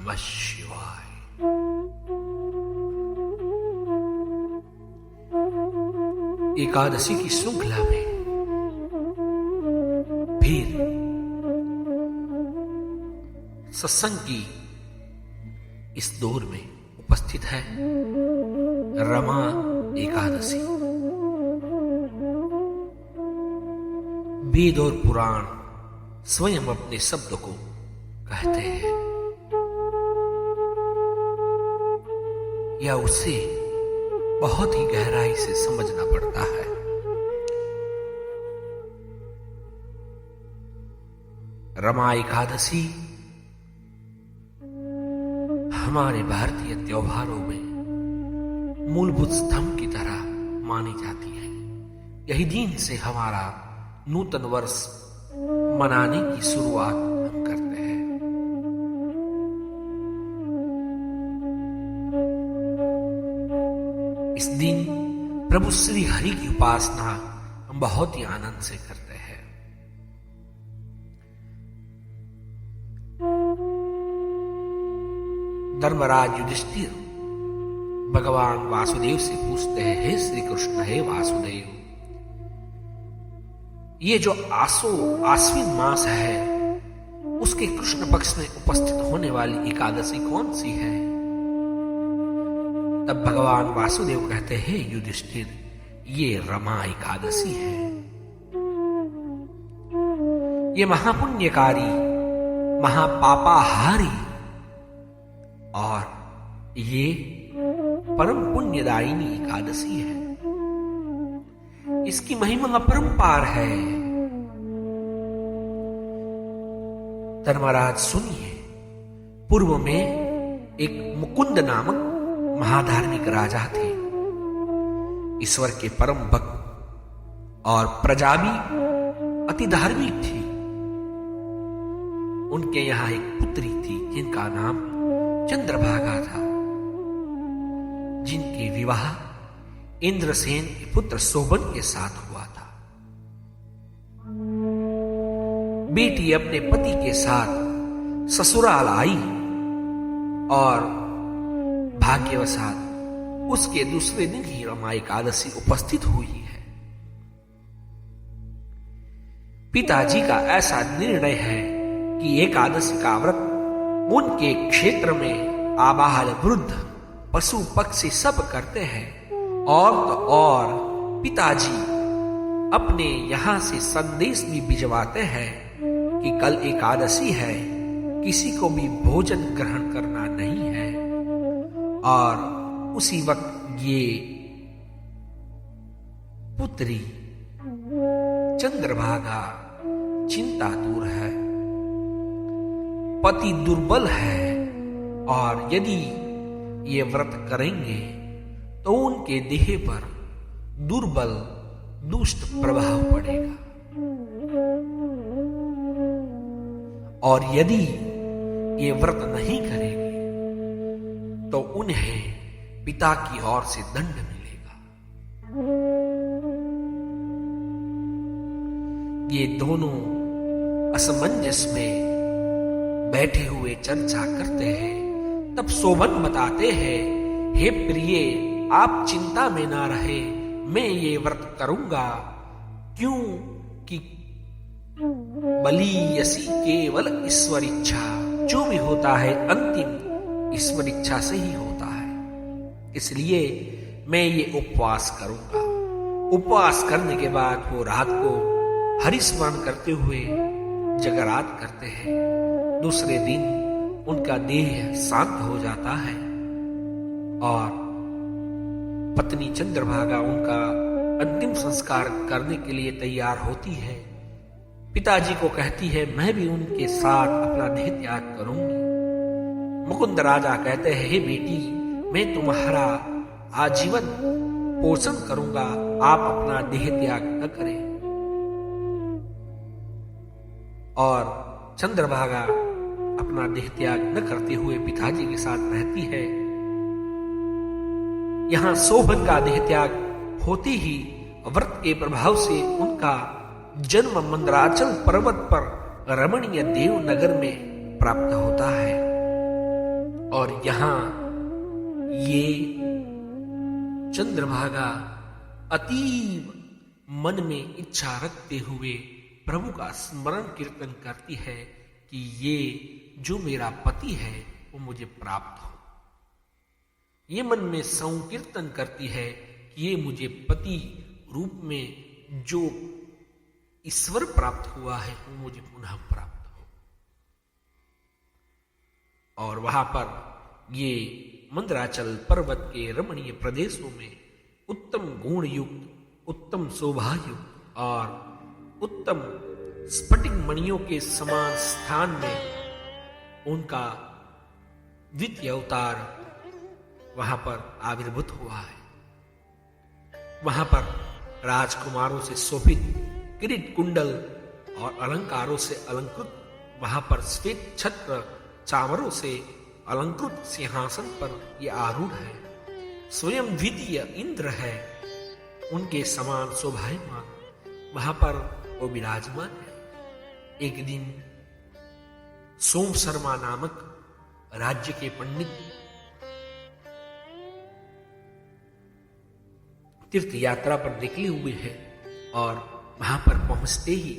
नमः शिवाय। एकादशी की श्रृंखला में फिर सत्संग की इस दौर में उपस्थित है रमा एकादशी। वेद और पुराण स्वयं अपने शब्द को कहते हैं या उसे बहुत ही गहराई से समझना पड़ता है। रमा एकादशी हमारे भारतीय त्योहारों में मूलभूत स्तंभ की तरह मानी जाती है। यही दिन से हमारा नूतन वर्ष मनाने की शुरुआत हम करते हैं। इस दिन प्रभु श्री हरि की उपासना हम बहुत ही आनंद से करते हैं। धर्मराज युधिष्ठिर भगवान वासुदेव से पूछते हैं, हे श्री कृष्ण, हे वासुदेव, ये जो आश्विन मास है उसके कृष्ण पक्ष में उपस्थित होने वाली एकादशी कौन सी है? तब भगवान वासुदेव कहते हैं, युधिष्ठिर, ये रमा एकादशी है। ये महापुण्यकारी, महापापाहारी और ये परम पुण्यदायिनी एकादशी है। इसकी महिमा अपरंपार है। धर्मराज सुनिए, पूर्व में एक मुकुंद नामक महाधार्मिक राजा थे। ईश्वर के परम भक्त और प्रजा भी अति धार्मिक थी। उनके यहां एक पुत्री थी जिनका नाम चंद्रभागा था, जिनके विवाह इंद्रसेन के पुत्र शोभन के साथ हुआ था। बेटी अपने पति के साथ ससुराल आई और भाग्यवशात उसके दूसरे दिन ही रमा एकादशी उपस्थित हुई है। पिताजी का ऐसा निर्णय है कि एकादशी का व्रत उनके क्षेत्र में आबाल वृद्ध पशु पक्षी सब करते हैं। और तो और पिताजी अपने यहां से संदेश भी भिजवाते हैं कि कल एकादशी है, किसी को भी भोजन ग्रहण करना नहीं है। और उसी वक्त ये पुत्री चंद्रभागा चिंतातुर है, पति दुर्बल है और यदि ये व्रत करेंगे तो उनके देह पर दुर्बल दुष्ट प्रभाव पड़ेगा। और यदि ये व्रत नहीं करेंगे तो उन्हें पिता की ओर से दंड मिलेगा। ये दोनों असमंजस में बैठे हुए चर्चा करते हैं। तब शोभन बताते हैं, हे प्रिय, आप चिंता में ना रहे, मैं ये व्रत करूंगा, क्यों कि बलीयसी केवल ईश्वर इच्छा। जो भी होता है अंतिम ईश्वर इच्छा से ही होता है, इसलिए मैं ये उपवास करूंगा। उपवास करने के बाद वो रात को हरिस्मरण करते हुए जगरात करते हैं। दूसरे दिन उनका देह शांत हो जाता है और पत्नी चंद्रभागा उनका अंतिम संस्कार करने के लिए तैयार होती है। पिताजी को कहती है, मैं भी उनके साथ अपना देह त्याग करूंगी। मुकुंद राजा कहते हैं, हे बेटी, मैं तुम्हारा आजीवन पोषण करूंगा, आप अपना देह त्याग न करें। और चंद्रभागा अपना देह त्याग न करते हुए पिताजी के साथ रहती है। यहां शोभन का देह त्याग होते ही व्रत के प्रभाव से उनका जन्म मंदराचल पर्वत पर रमणीय देवनगर में प्राप्त होता है। और यहां ये चंद्रभागा अतीब मन में इच्छा रखते हुए प्रभु का स्मरण कीर्तन करती है कि ये जो मेरा पति है वो मुझे प्राप्त हो। ये मन में संकीर्तन करती है कि ये मुझे पति रूप में जो ईश्वर प्राप्त हुआ है वो मुझे पुनः प्राप्त हो। और वहां पर ये मंदराचल पर्वत के रमणीय प्रदेशों में उत्तम गुण युक्त, उत्तम शोभा युक्त और उत्तम स्फटिक मणियों के समान स्थान में उनका द्वितीय अवतार वहां पर आविर्भूत हुआ है। वहां पर राजकुमारों से शोभित किरीट कुंडल और अलंकारों से अलंकृत, वहां पर श्वेत छत्र चावरों से अलंकृत सिंहासन पर यह आरूढ़ है। स्वयं द्वितीय इंद्र है, उनके समान शोभायमान वहां पर वो विराजमान है। एक दिन सोम शर्मा नामक राज्य के पंडित तीर्थ यात्रा पर निकले हुए हैं और वहां पर पहुंचते ही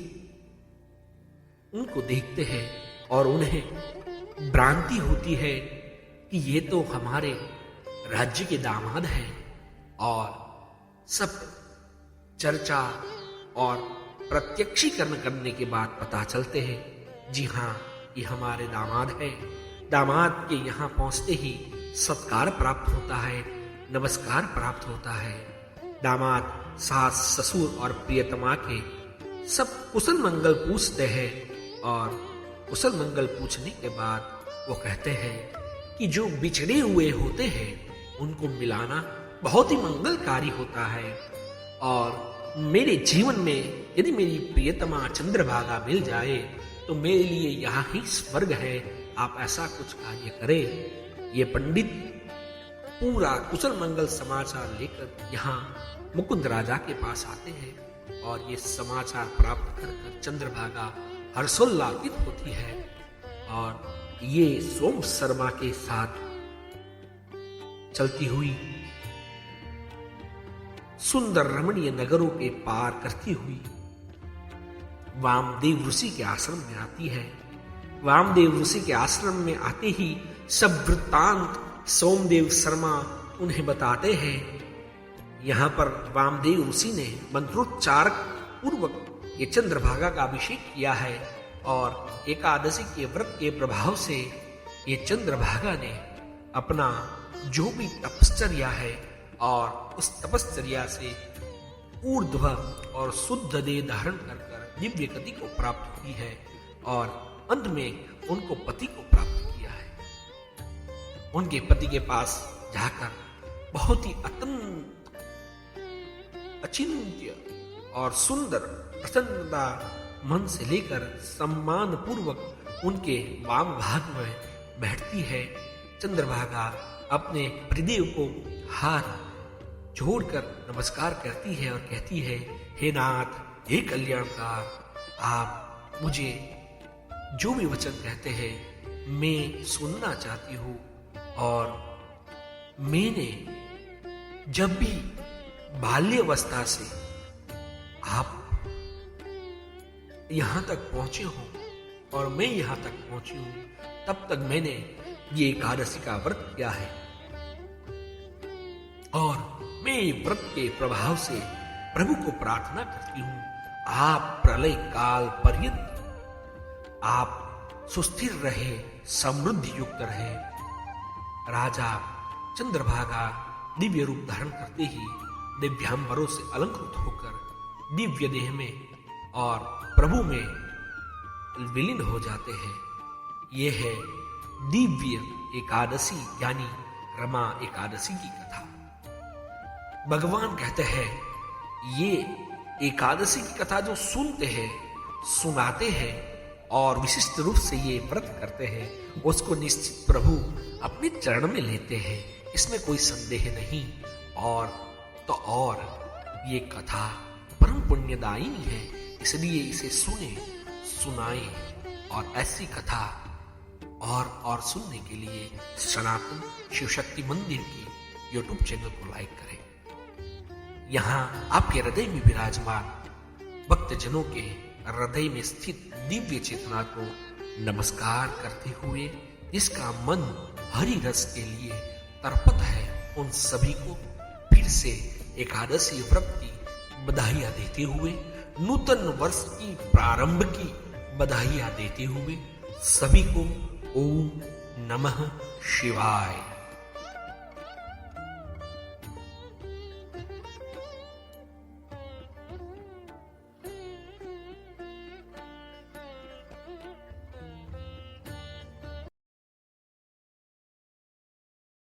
उनको देखते हैं और उन्हें भ्रांति होती है कि ये तो हमारे राज्य के दामाद हैं। और सब चर्चा और प्रत्यक्षीकरण करने के बाद पता चलते हैं जी हाँ, ये हमारे दामाद है। दामाद के यहाँ पहुंचते ही सत्कार प्राप्त होता है, नमस्कार प्राप्त होता है। दामाद सास ससुर और प्रियतमा के सब कुशल मंगल पूछते हैं और कुशल मंगल पूछने के बाद वो कहते हैं कि जो बिछड़े हुए होते हैं उनको मिलाना बहुत ही मंगलकारी होता है। और मेरे जीवन में यदि मेरी प्रियतमा चंद्रभागा मिल जाए तो मेरे लिए यहाँ ही स्वर्ग है। आप ऐसा कुछ कार्य करें। ये पंडित पूरा कुशल मंगल समाचार लेकर यहाँ मुकुंद राजा के पास आते हैं और ये समाचार प्राप्त कर चंद्रभागा हर्षोल्लासित होती है और ये सोम शर्मा के साथ चलती हुई सुंदर रमणीय नगरों के पार करती हुई वामदेव ऋषि के आश्रम में आती है। वामदेव ऋषि के आश्रम में आते ही सब वृत्तांत सोमदेव शर्मा उन्हें बताते हैं। यहाँ पर वामदेव ऋषि ने मंत्रोच्चार पूर्वक ये चंद्रभागा का अभिषेक किया है और एकादशी के व्रत के प्रभाव से ये चंद्रभागा ने अपना जो भी तपश्चर्या है और उस तपश्चर्या से ऊर्ध्व और शुद्ध देह धारण कर दिव्य गति को प्राप्त हुई है और अंत में उनको पति को प्राप्त किया है। उनके पति के पास जाकर बहुत ही अत्यंत अचिंत्य और सुंदर प्रसन्नता मन से लेकर सम्मान पूर्वक उनके वाम भाग में बैठती है। चंद्रभागा अपने प्रतिदेव को हाथ जोड़कर नमस्कार करती है और कहती है, हे नाथ, हे कल्याणकार, आप मुझे जो भी वचन कहते हैं मैं सुनना चाहती हूँ। और मैंने जब भी बाल्यावस्था से आप यहाँ तक पहुंचे हो और मैं यहाँ तक पहुंची हूँ, तब तक मैंने ये एकादशी का व्रत किया है और मैं व्रत के प्रभाव से प्रभु को प्रार्थना करती हूँ, आप प्रलय काल पर्यंत आप सुस्थिर रहे, समृद्धि युक्त रहे। राजा चंद्रभागा दिव्य रूप धारण करते ही दिव्यांबरों से अलंकृत होकर दिव्य देह में और प्रभु में विलीन हो जाते हैं। यह है दिव्य एकादशी यानी रमा एकादशी की कथा। भगवान कहते हैं ये एकादशी की कथा जो सुनते हैं, सुनाते हैं और विशिष्ट रूप से ये व्रत करते हैं, उसको निश्चित प्रभु अपने चरण में लेते हैं, इसमें कोई संदेह नहीं। और तो और ये कथा परम पुण्यदायिनी है, इसलिए इसे सुने, सुनाएं और ऐसी कथा और सुनने के लिए सनातन शिव शक्ति मंदिर की यूट्यूब चैनल को लाइक करें। यहाँ आपके हृदय में विराजमान भक्तजनों के हृदय में स्थित दिव्य चेतना को नमस्कार करते हुए, जिसका मन हरि रस के लिए तड़पता है, उन सभी को फिर से एकादशी व्रत की बधाइयां देते हुए, नूतन वर्ष की प्रारंभ की बधाइयां देते हुए सभी को ओम नमः शिवाय।